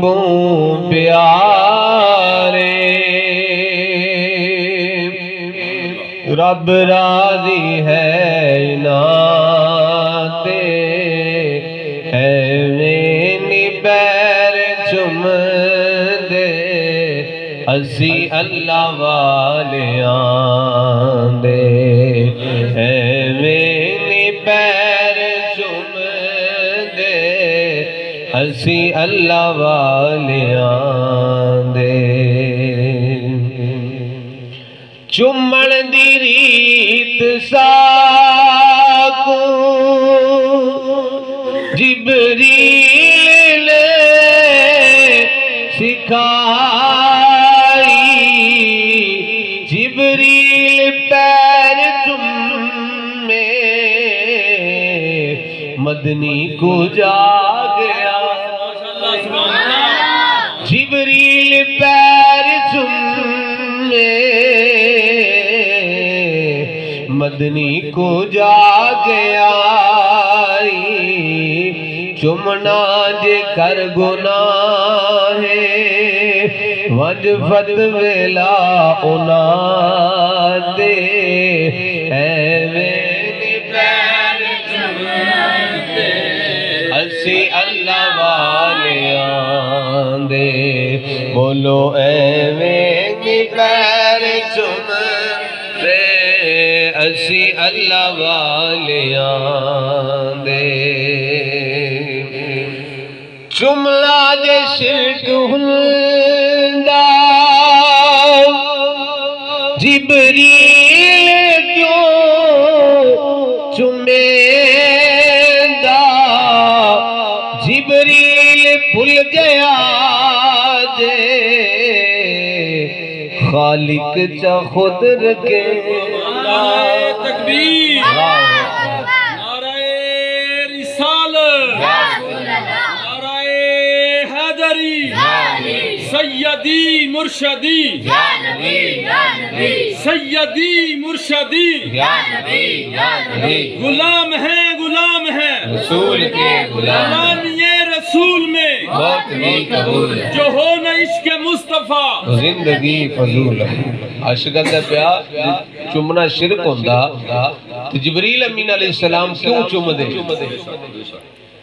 कुंबों प्यारे रब राजी है नाते ऐवें पैर चुम दे असी अल्लाह वालियां दे ऐवें पैर चुम दे असी अल्लाह वालियां दे। चुमण दी रीत साकू जिबरील सिखाई जिबरील पैर चुमे मदनी को जा गया जिबरील पैर चुमे मदनी को जा गया चुमना जे कर गुनाह वज फत वेला उना दे पैर चुमदे असी अल्लाह वालियां दे बोलो एवें पैर चुम असी अल्लाह वालियां दे। चुमला जे शिरक हुंदा जिबरील क्यों चुमेंदा जिबरील भुल गया जे खालिक चा खुद रखे तकबीर नाराए रिसालत नाराए हैदरी सैयदी मुर्शदी सैयदी मुर्शदी गुलाम है रसूल के गुलाम ये रसूल में बहुत भी कबूल जो हो न इश्क मुस्तफा जिंदगी फजूल आशिक़ां दा प्यार चुमना शिरक होंदा ते जिबरील अमीन अलैहिस्सलाम क्यों चुमदे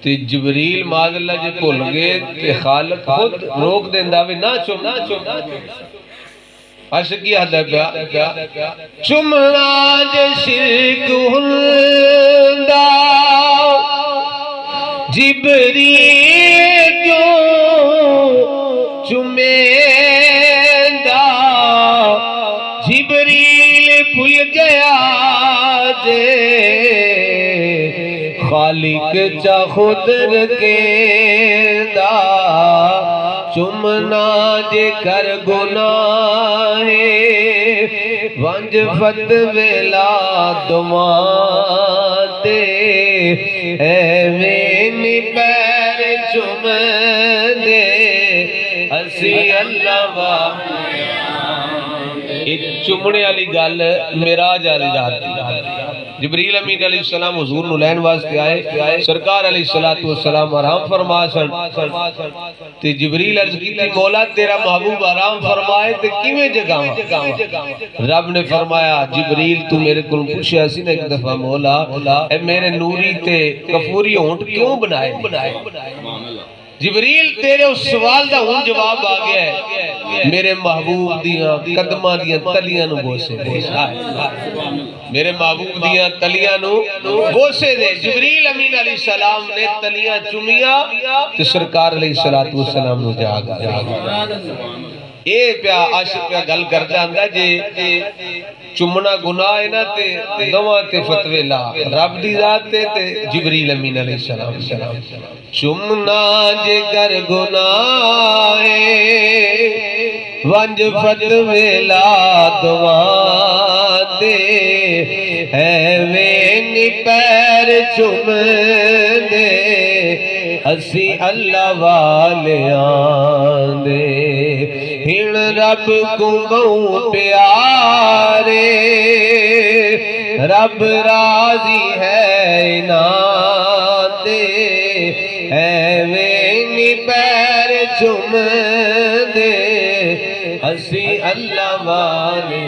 ते जिबरील माज़अल्लाह जे भुल गए ते खालिक खुद रोक देंदा वे ना चुम आशिकी हद है प्यार चुमना जे शिरक हुंदा जिबरील क्यों चुमेंदा जिबरील भूल गया जे खालिक चा खुद रखेदा चुमना जे कर गुनाह वंज फत वेला दुआ दे ऐवें पैर चुम दे असी अल्लाह वालियां चुमने वाली गल मेराज वाली रात दी जिबरील अमीन अलैहिस्सलाम हुजूर नु लैन वास्ते आए सरकार अलैहिस्सलातु वस्सलाम आराम फरमा सन ते जिबरील अर्ज कीती मौला तेरा महबूब आराम फरमाए ते किवें जगावां रब ने फरमाया जिबरील तू मेरे कोल पूछया सी ना एक दफा मौला ए मेरे नूरी ते कफूरी होंठ क्यों बनाए जिबरील तेरे उस सवाल दा हुन जवाब आ गया है मेरे महबूब दियां कदमां दियां तलियां नु बोसे मेरे महबूब दियां तलियां नु बोसे दे जिबरील अमीन अलैहिस्सलाम ने तलियां चुमिया ते सरकार अलैहिस्सलातु वस्सलाम नु जाग ए प्या आशिक प्या गल करदा आंदा जे चुमना गुनाह है ना ते दवा ते फतवे ला रब दी जात ते जिबरील अमीन अलैहिस्सलाम चुमना जे कर गुनाह वंज फतवे ला दवा दे ऐवें पैर चुम दे असी अल्लाह वालियां दे हिण रब को बहु प्यारे रब राजी है ना दे ऐवें पैर पैर चुम दे हसी अल्लाह वाले